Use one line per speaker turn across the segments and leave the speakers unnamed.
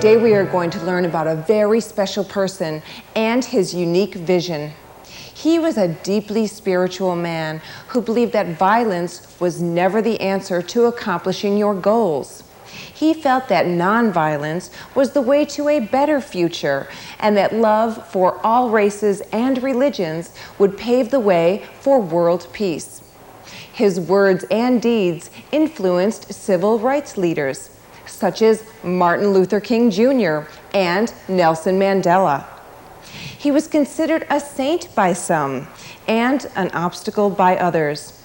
Today we are going to learn about a very special person and his unique vision. He was a deeply spiritual man who believed that violence was never the answer to accomplishing your goals. He felt that nonviolence was the way to a better future and that love for all races and religions would pave the way for world peace. His words and deeds influenced civil rights leaders, such as Martin Luther King Jr. and Nelson Mandela. He was considered a saint by some and an obstacle by others.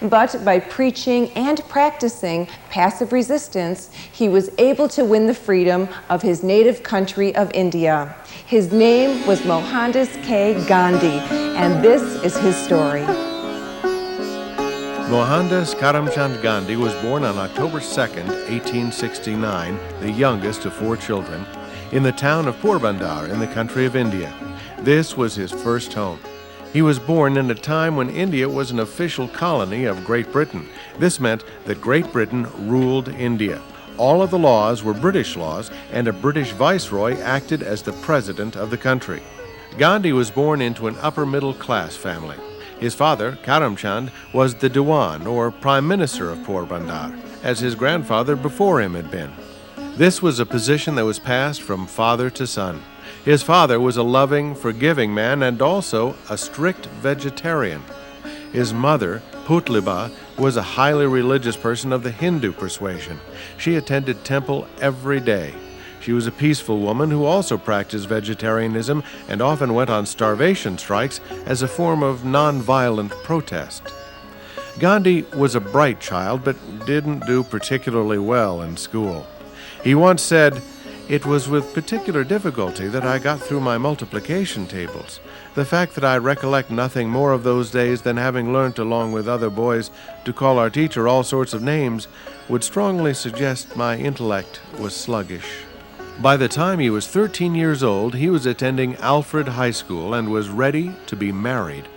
But by preaching and practicing passive resistance, he was able to win the freedom of his native country of India. His name was Mohandas K. Gandhi, and this is his story.
Mohandas Karamchand Gandhi was born on October 2nd, 1869, the youngest of 4 children, in the town of Porbandar in the country of India. This was his first home. He was born in a time when India was an official colony of Great Britain. This meant that Great Britain ruled India. All of the laws were British laws, and a British viceroy acted as the president of the country. Gandhi was born into an upper-middle-class family. His father, Karamchand, was the Diwan, or Prime Minister of Porbandar, as his grandfather before him had been. This was a position that was passed from father to son. His father was a loving, forgiving man and also a strict vegetarian. His mother, Putliba, was a highly religious person of the Hindu persuasion. She attended temple every day. She was a peaceful woman who also practiced vegetarianism and often went on starvation strikes as a form of nonviolent protest. Gandhi was a bright child but didn't do particularly well in school. He once said, "It was with particular difficulty that I got through my multiplication tables. The fact that I recollect nothing more of those days than having learnt along with other boys to call our teacher all sorts of names would strongly suggest my intellect was sluggish." By the time he was 13 years old, he was attending Alfred High School and was ready to be married.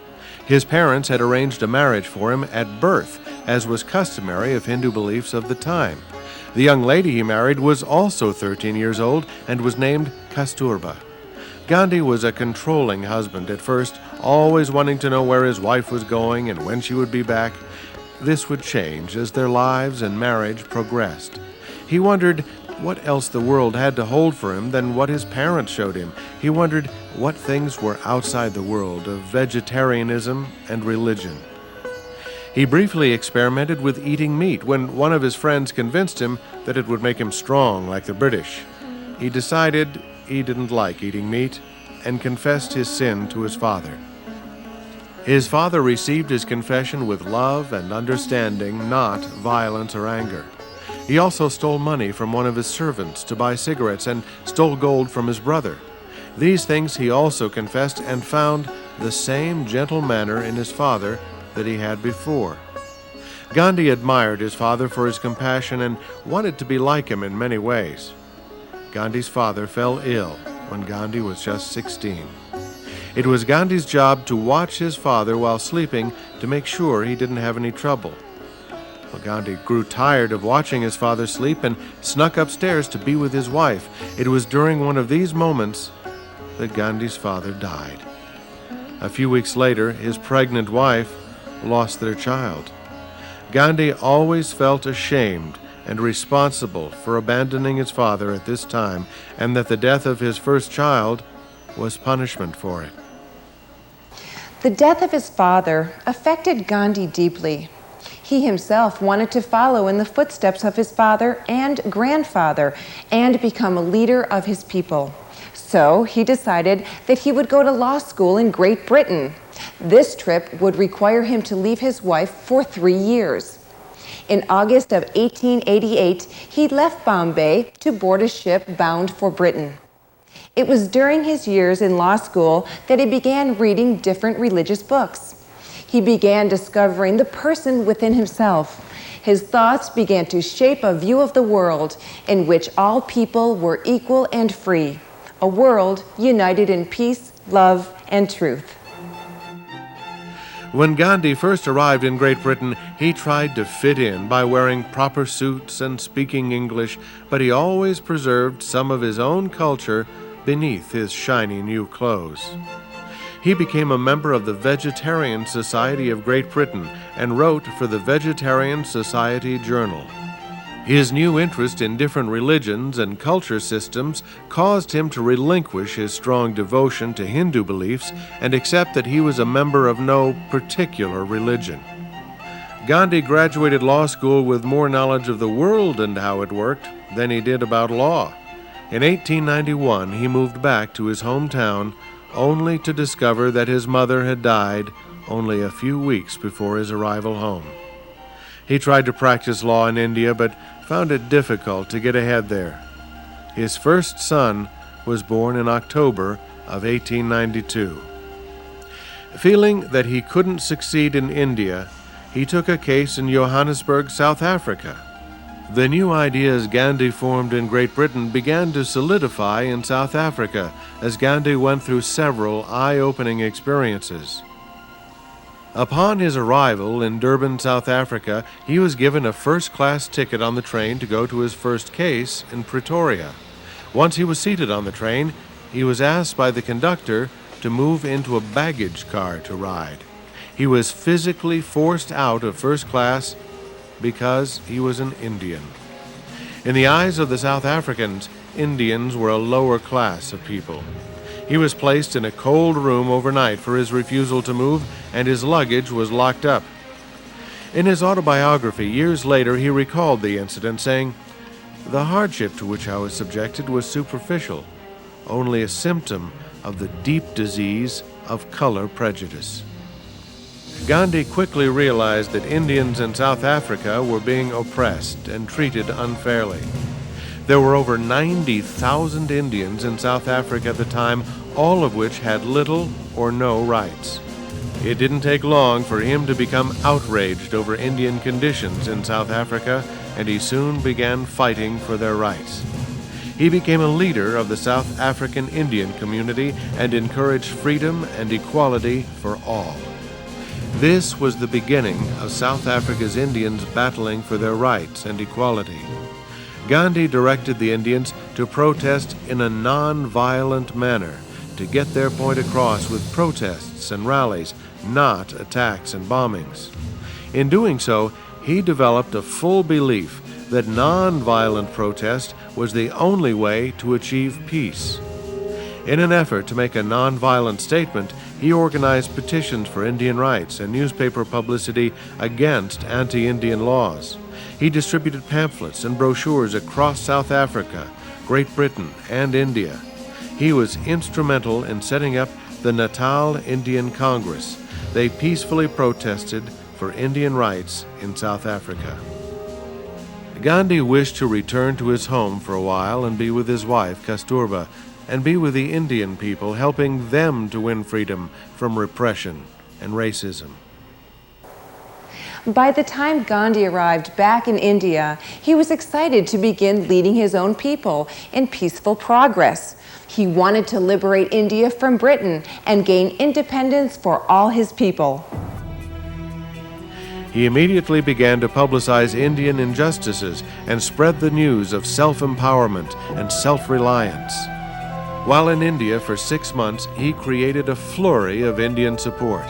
His parents had arranged a marriage for him at birth, as was customary of Hindu beliefs of the time. The young lady he married was also 13 years old and was named Kasturba. Gandhi was a controlling husband at first, always wanting to know where his wife was going and when she would be back. This would change as their lives and marriage progressed. He wondered what else the world had to hold for him than what his parents showed him. He wondered what things were outside the world of vegetarianism and religion. He briefly experimented with eating meat when one of his friends convinced him that it would make him strong like the British. He decided he didn't like eating meat and confessed his sin to his father. His father received his confession with love and understanding, not violence or anger. He also stole money from one of his servants to buy cigarettes and stole gold from his brother. These things he also confessed and found the same gentle manner in his father that he had before. Gandhi admired his father for his compassion and wanted to be like him in many ways. Gandhi's father fell ill when Gandhi was just 16. It was Gandhi's job to watch his father while sleeping to make sure he didn't have any trouble. Well, Gandhi grew tired of watching his father sleep and snuck upstairs to be with his wife. It was during one of these moments that Gandhi's father died. A few weeks later, his pregnant wife lost their child. Gandhi always felt ashamed and responsible for abandoning his father at this time, and that the death of his first child was punishment for it.
The death of his father affected Gandhi deeply. He himself wanted to follow in the footsteps of his father and grandfather and become a leader of his people. So he decided that he would go to law school in Great Britain. This trip would require him to leave his wife for 3 years. In August of 1888, he left Bombay to board a ship bound for Britain. It was during his years in law school that he began reading different religious books. He began discovering the person within himself. His thoughts began to shape a view of the world in which all people were equal and free, a world united in peace, love, and truth.
When Gandhi first arrived in Great Britain, he tried to fit in by wearing proper suits and speaking English, but he always preserved some of his own culture beneath his shiny new clothes. He became a member of the Vegetarian Society of Great Britain and wrote for the Vegetarian Society Journal. His new interest in different religions and culture systems caused him to relinquish his strong devotion to Hindu beliefs and accept that he was a member of no particular religion. Gandhi graduated law school with more knowledge of the world and how it worked than he did about law. In 1891, he moved back to his hometown, only to discover that his mother had died only a few weeks before his arrival home. He tried to practice law in India, but found it difficult to get ahead there. His first son was born in October of 1892. Feeling that he couldn't succeed in India, he took a case in Johannesburg, South Africa. The new ideas Gandhi formed in Great Britain began to solidify in South Africa as Gandhi went through several eye-opening experiences. Upon his arrival in Durban, South Africa, he was given a first-class ticket on the train to go to his first case in Pretoria. Once he was seated on the train, he was asked by the conductor to move into a baggage car to ride. He was physically forced out of first class because he was an Indian. In the eyes of the South Africans, Indians were a lower class of people. He was placed in a cold room overnight for his refusal to move, and his luggage was locked up. In his autobiography, years later, he recalled the incident, saying, "The hardship to which I was subjected was superficial, only a symptom of the deep disease of color prejudice." Gandhi quickly realized that Indians in South Africa were being oppressed and treated unfairly. There were over 90,000 Indians in South Africa at the time, all of which had little or no rights. It didn't take long for him to become outraged over Indian conditions in South Africa, and he soon began fighting for their rights. He became a leader of the South African Indian community and encouraged freedom and equality for all. This was the beginning of South Africa's Indians battling for their rights and equality. Gandhi directed the Indians to protest in a non-violent manner, to get their point across with protests and rallies, not attacks and bombings. In doing so, he developed a full belief that non-violent protest was the only way to achieve peace. In an effort to make a non-violent statement, he organized petitions for Indian rights and newspaper publicity against anti-Indian laws. He distributed pamphlets and brochures across South Africa, Great Britain, and India. He was instrumental in setting up the Natal Indian Congress. They peacefully protested for Indian rights in South Africa. Gandhi wished to return to his home for a while and be with his wife, Kasturba, and be with the Indian people, helping them to win freedom from repression and racism.
By the time Gandhi arrived back in India, he was excited to begin leading his own people in peaceful progress. He wanted to liberate India from Britain and gain independence for all his people.
He immediately began to publicize Indian injustices and spread the news of self-empowerment and self-reliance. While in India for 6 months, he created a flurry of Indian support.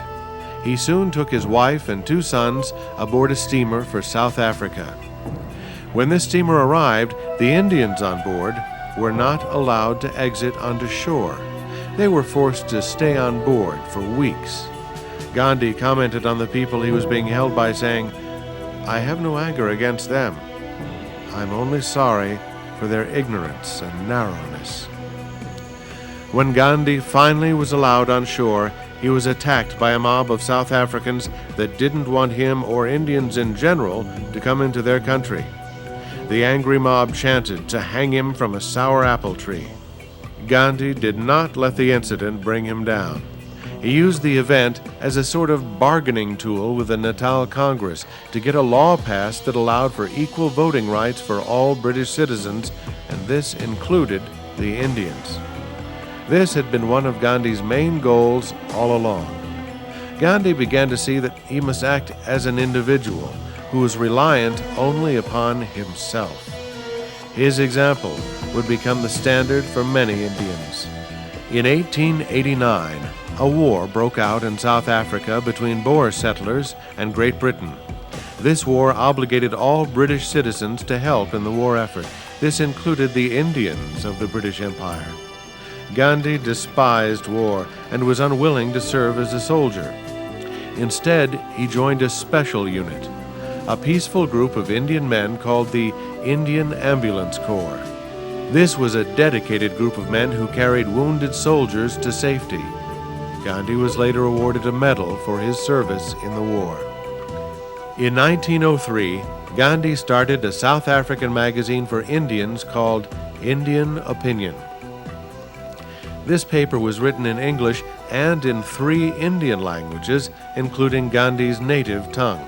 He soon took his wife and 2 sons aboard a steamer for South Africa. When this steamer arrived, the Indians on board were not allowed to exit onto shore. They were forced to stay on board for weeks. Gandhi commented on the people he was being held by, saying, "I have no anger against them. I'm only sorry for their ignorance and narrowness." When Gandhi finally was allowed on shore, he was attacked by a mob of South Africans that didn't want him or Indians in general to come into their country. The angry mob chanted to hang him from a sour apple tree. Gandhi did not let the incident bring him down. He used the event as a sort of bargaining tool with the Natal Congress to get a law passed that allowed for equal voting rights for all British citizens, and this included the Indians. This had been one of Gandhi's main goals all along. Gandhi began to see that he must act as an individual who was reliant only upon himself. His example would become the standard for many Indians. In 1889, a war broke out in South Africa between Boer settlers and Great Britain. This war obligated all British citizens to help in the war effort. This included the Indians of the British Empire. Gandhi despised war and was unwilling to serve as a soldier. Instead, he joined a special unit, a peaceful group of Indian men called the Indian Ambulance Corps. This was a dedicated group of men who carried wounded soldiers to safety. Gandhi was later awarded a medal for his service in the war. In 1903, Gandhi started a South African magazine for Indians called Indian Opinion. This paper was written in English and in 3 Indian languages, including Gandhi's native tongue.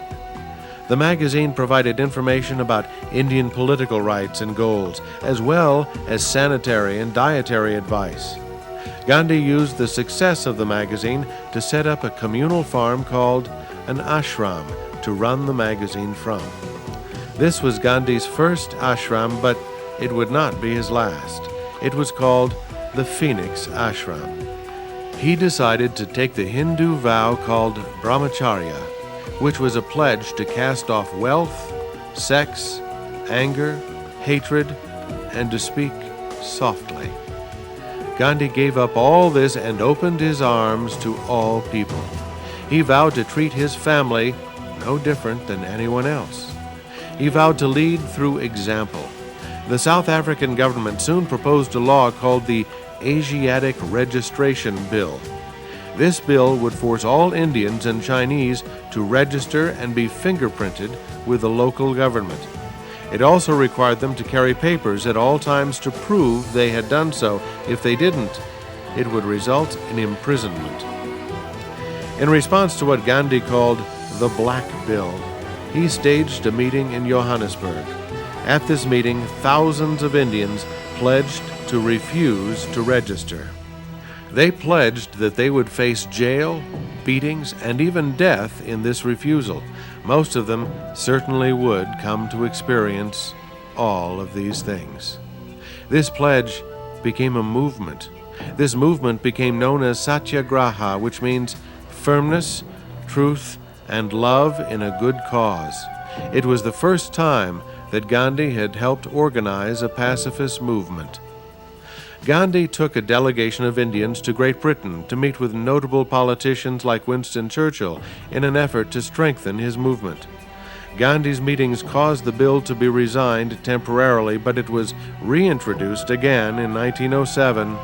The magazine provided information about Indian political rights and goals, as well as sanitary and dietary advice. Gandhi used the success of the magazine to set up a communal farm called an ashram to run the magazine from. This was Gandhi's first ashram, but it would not be his last. It was called the Phoenix Ashram. He decided to take the Hindu vow called brahmacharya, which was a pledge to cast off wealth, sex, anger, hatred, and to speak softly. Gandhi gave up all this and opened his arms to all people. He vowed to treat his family no different than anyone else. He vowed to lead through example. The South African government soon proposed a law called the Asiatic Registration Bill. This bill would force all Indians and Chinese to register and be fingerprinted with the local government. It also required them to carry papers at all times to prove they had done so. If they didn't, it would result in imprisonment. In response to what Gandhi called the Black Bill, he staged a meeting in Johannesburg. At this meeting, thousands of Indians pledged to refuse to register. They pledged that they would face jail, beatings, and even death in this refusal. Most of them certainly would come to experience all of these things. This pledge became a movement. This movement became known as Satyagraha, which means firmness, truth, and love in a good cause. It was the first time that Gandhi had helped organize a pacifist movement. Gandhi took a delegation of Indians to Great Britain to meet with notable politicians like Winston Churchill in an effort to strengthen his movement. Gandhi's meetings caused the bill to be resigned temporarily, but it was reintroduced again in 1907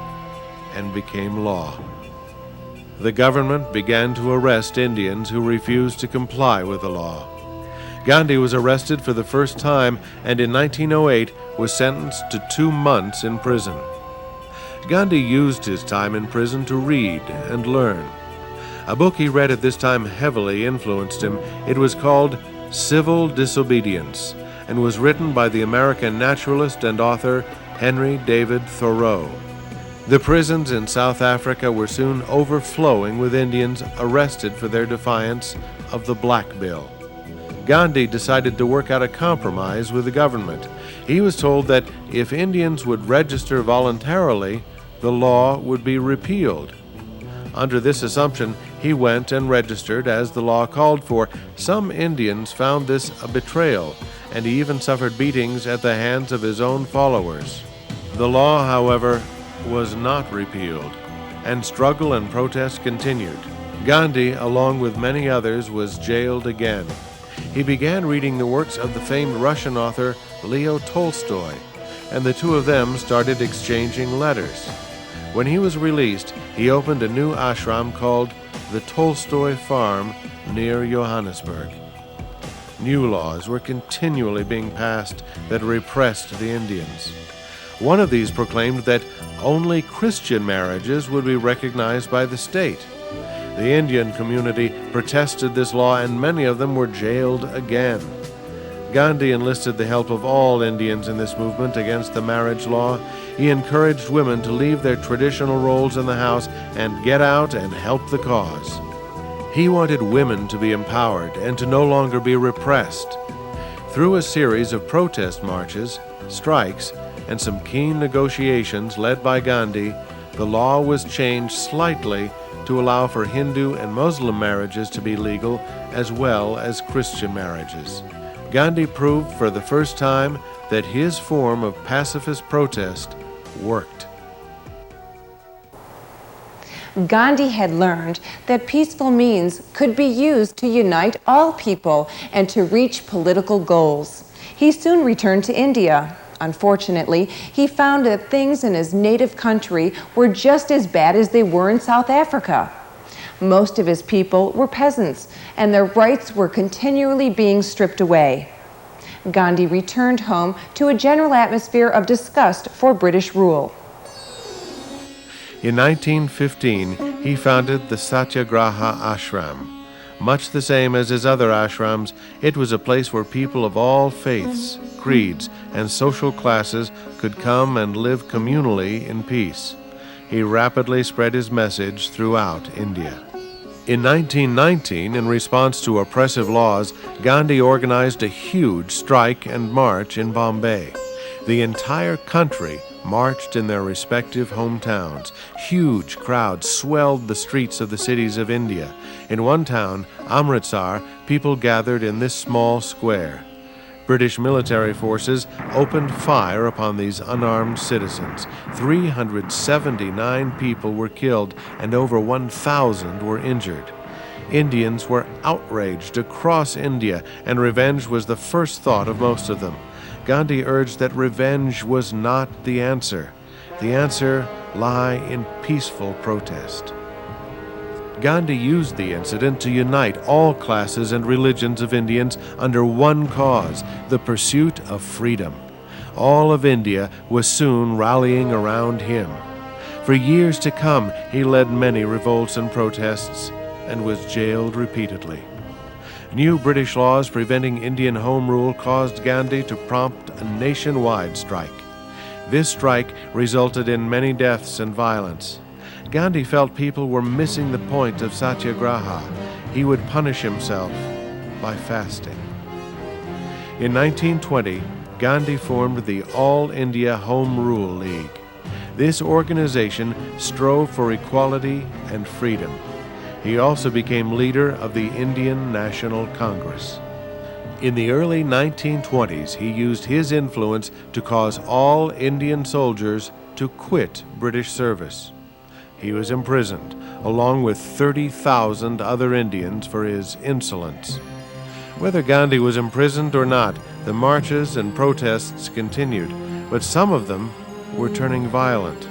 and became law. The government began to arrest Indians who refused to comply with the law. Gandhi was arrested for the first time and in 1908 was sentenced to 2 months in prison. Gandhi used his time in prison to read and learn. A book he read at this time heavily influenced him. It was called Civil Disobedience and was written by the American naturalist and author Henry David Thoreau. The prisons in South Africa were soon overflowing with Indians arrested for their defiance of the Black Bill. Gandhi decided to work out a compromise with the government. He was told that if Indians would register voluntarily, the law would be repealed. Under this assumption, he went and registered as the law called for. Some Indians found this a betrayal, and he even suffered beatings at the hands of his own followers. The law, however, was not repealed, and struggle and protest continued. Gandhi, along with many others, was jailed again. He began reading the works of the famed Russian author Leo Tolstoy, and the two of them started exchanging letters. When he was released, he opened a new ashram called the Tolstoy Farm near Johannesburg. New laws were continually being passed that repressed the Indians. One of these proclaimed that only Christian marriages would be recognized by the state. The Indian community protested this law, and many of them were jailed again. Gandhi enlisted the help of all Indians in this movement against the marriage law. He encouraged women to leave their traditional roles in the house and get out and help the cause. He wanted women to be empowered and to no longer be repressed. Through a series of protest marches, strikes, and some keen negotiations led by Gandhi, the law was changed slightly to allow for Hindu and Muslim marriages to be legal as well as Christian marriages. Gandhi proved for the first time that his form of pacifist protest worked.
Gandhi had learned that peaceful means could be used to unite all people and to reach political goals. He soon returned to India. Unfortunately, he found that things in his native country were just as bad as they were in South Africa. Most of his people were peasants, and their rights were continually being stripped away. Gandhi returned home to a general atmosphere of disgust for British rule.
In 1915, he founded the Satyagraha Ashram. Much the same as his other ashrams, it was a place where people of all faiths, creeds, and social classes could come and live communally in peace. He rapidly spread his message throughout India. In 1919, in response to oppressive laws, Gandhi organized a huge strike and march in Bombay. The entire country marched in their respective hometowns. Huge crowds swelled the streets of the cities of India. In one town, Amritsar, people gathered in this small square. British military forces opened fire upon these unarmed citizens. 379 people were killed and over 1,000 were injured. Indians were outraged across India, and revenge was the first thought of most of them. Gandhi urged that revenge was not the answer. The answer lay in peaceful protest. Gandhi used the incident to unite all classes and religions of Indians under one cause, the pursuit of freedom. All of India was soon rallying around him. For years to come, he led many revolts and protests and was jailed repeatedly. New British laws preventing Indian home rule caused Gandhi to prompt a nationwide strike. This strike resulted in many deaths and violence. Gandhi felt people were missing the point of Satyagraha. He would punish himself by fasting. In 1920, Gandhi formed the All India Home Rule League. This organization strove for equality and freedom. He also became leader of the Indian National Congress. In the early 1920s, he used his influence to cause all Indian soldiers to quit British service. He was imprisoned, along with 30,000 other Indians for his insolence. Whether Gandhi was imprisoned or not, the marches and protests continued, but some of them were turning violent.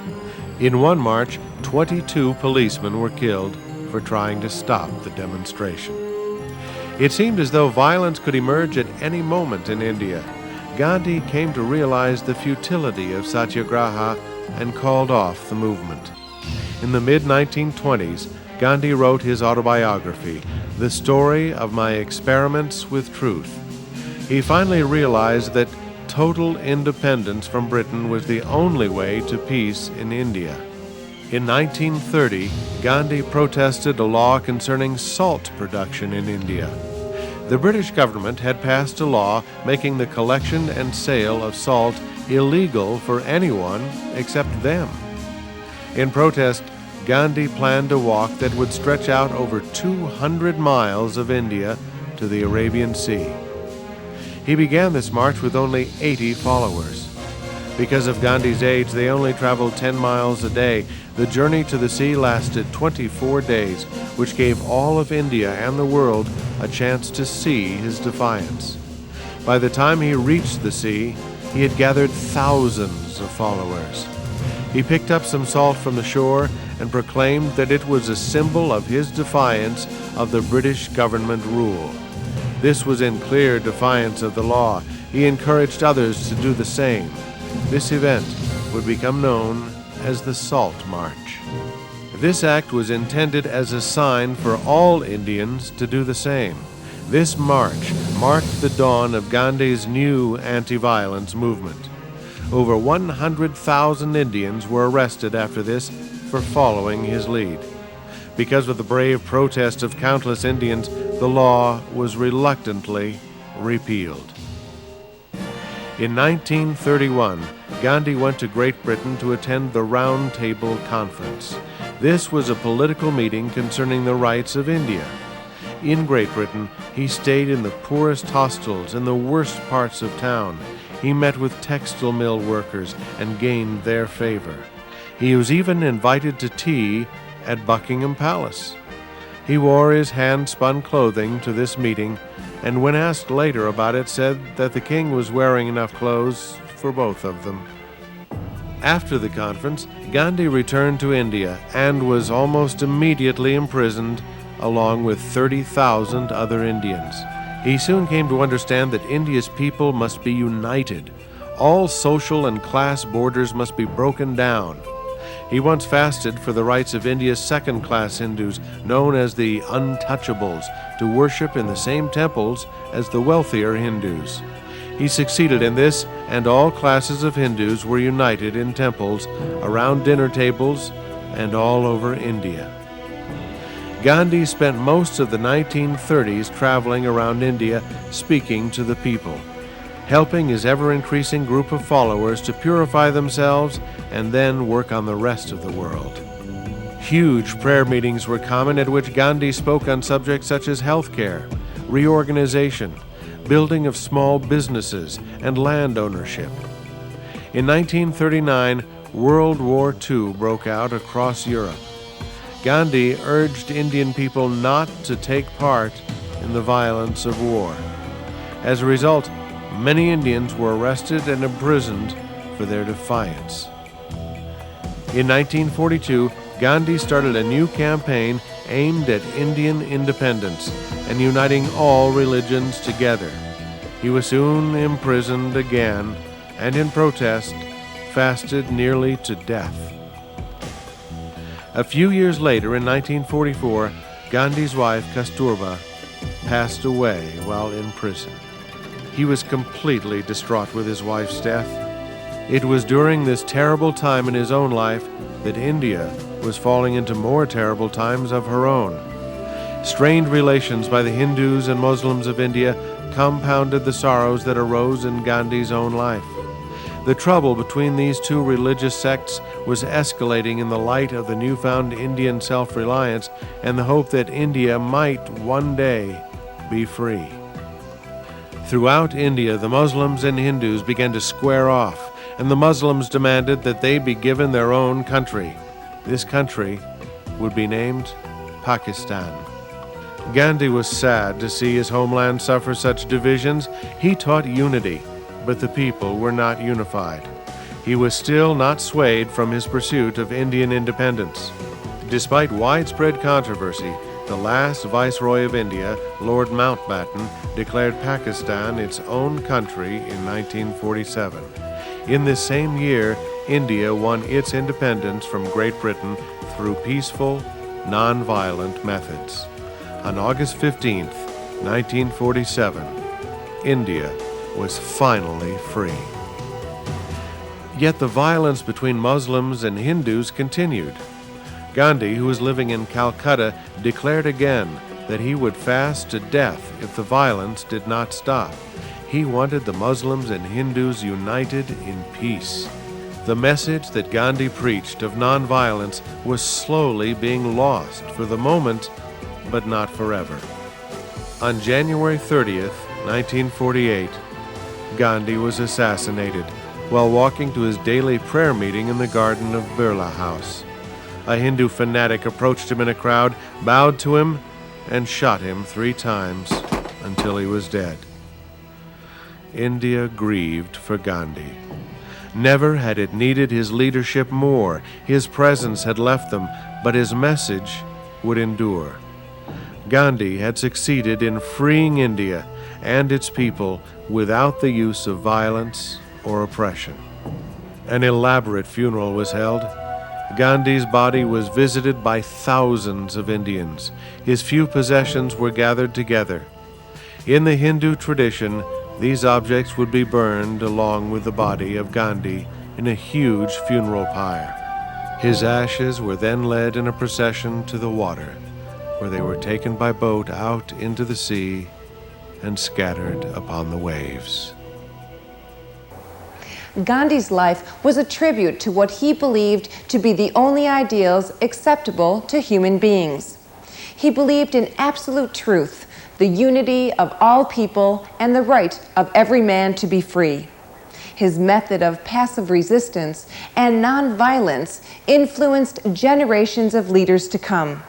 In one march, 22 policemen were killed for trying to stop the demonstration. It seemed as though violence could emerge at any moment in India. Gandhi came to realize the futility of Satyagraha and called off the movement. In the mid-1920s, Gandhi wrote his autobiography, The Story of My Experiments with Truth. He finally realized that total independence from Britain was the only way to peace in India. In 1930, Gandhi protested a law concerning salt production in India. The British government had passed a law making the collection and sale of salt illegal for anyone except them. In protest, Gandhi planned a walk that would stretch out over 200 miles of India to the Arabian Sea. He began this march with only 80 followers. Because of Gandhi's age, they only traveled 10 miles a day. The journey to the sea lasted 24 days, which gave all of India and the world a chance to see his defiance. By the time he reached the sea, he had gathered thousands of followers. He picked up some salt from the shore and proclaimed that it was a symbol of his defiance of the British government rule. This was in clear defiance of the law. He encouraged others to do the same. This event would become known as the Salt March. This act was intended as a sign for all Indians to do the same. This march marked the dawn of Gandhi's new anti-violence movement. Over 100,000 Indians were arrested after this for following his lead. Because of the brave protest of countless Indians, the law was reluctantly repealed. In 1931, Gandhi went to Great Britain to attend the Round Table Conference. This was a political meeting concerning the rights of India. In Great Britain, he stayed in the poorest hostels in the worst parts of town. He met with textile mill workers and gained their favor. He was even invited to tea at Buckingham Palace. He wore his hand-spun clothing to this meeting, and when asked later about it, said that the king was wearing enough clothes for both of them. After the conference, Gandhi returned to India and was almost immediately imprisoned, along with 30,000 other Indians. He soon came to understand that India's people must be united. All social and class borders must be broken down. He once fasted for the rights of India's second-class Hindus, known as the untouchables, to worship in the same temples as the wealthier Hindus. He succeeded in this, and all classes of Hindus were united in temples, around dinner tables, and all over India. Gandhi spent most of the 1930s traveling around India, speaking to the people, helping his ever-increasing group of followers to purify themselves and then work on the rest of the world. Huge prayer meetings were common at which Gandhi spoke on subjects such as healthcare, reorganization, building of small businesses, and land ownership. In 1939, World War II broke out across Europe. Gandhi urged Indian people not to take part in the violence of war. As a result, many Indians were arrested and imprisoned for their defiance. In 1942, Gandhi started a new campaign aimed at Indian independence and uniting all religions together. He was soon imprisoned again and, in protest, fasted nearly to death. A few years later, in 1944, Gandhi's wife, Kasturba, passed away while in prison. He was completely distraught with his wife's death. It was during this terrible time in his own life that India was falling into more terrible times of her own. Strained relations by the Hindus and Muslims of India compounded the sorrows that arose in Gandhi's own life. The trouble between these two religious sects was escalating in the light of the newfound Indian self-reliance and the hope that India might one day be free. Throughout India, the Muslims and Hindus began to square off, and the Muslims demanded that they be given their own country. This country would be named Pakistan. Gandhi was sad to see his homeland suffer such divisions. He taught unity, but the people were not unified. He was still not swayed from his pursuit of Indian independence. Despite widespread controversy, the last Viceroy of India, Lord Mountbatten, declared Pakistan its own country in 1947. In this same year, India won its independence from Great Britain through peaceful, non-violent methods. On August 15, 1947, India was finally free. Yet the violence between Muslims and Hindus continued. Gandhi, who was living in Calcutta, declared again that he would fast to death if the violence did not stop. He wanted the Muslims and Hindus united in peace. The message that Gandhi preached of nonviolence was slowly being lost for the moment, but not forever. On January 30th, 1948, Gandhi was assassinated while walking to his daily prayer meeting in the garden of Birla House. A Hindu fanatic approached him in a crowd, bowed to him, and shot him 3 times until he was dead. India grieved for Gandhi. Never had it needed his leadership more. His presence had left them, but his message would endure. Gandhi had succeeded in freeing India and its people without the use of violence or oppression. An elaborate funeral was held. Gandhi's body was visited by thousands of Indians. His few possessions were gathered together. In the Hindu tradition, these objects would be burned along with the body of Gandhi in a huge funeral pyre. His ashes were then led in a procession to the water, where they were taken by boat out into the sea and scattered upon the waves.
Gandhi's life was a tribute to what he believed to be the only ideals acceptable to human beings. He believed in absolute truth, the unity of all people, and the right of every man to be free. His method of passive resistance and nonviolence influenced generations of leaders to come.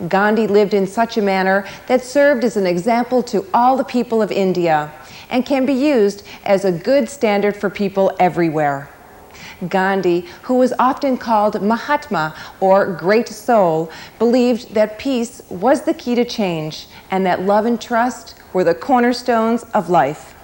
Gandhi lived in such a manner that served as an example to all the people of India and can be used as a good standard for people everywhere. Gandhi, who was often called Mahatma or Great Soul, believed that peace was the key to change and that love and trust were the cornerstones of life.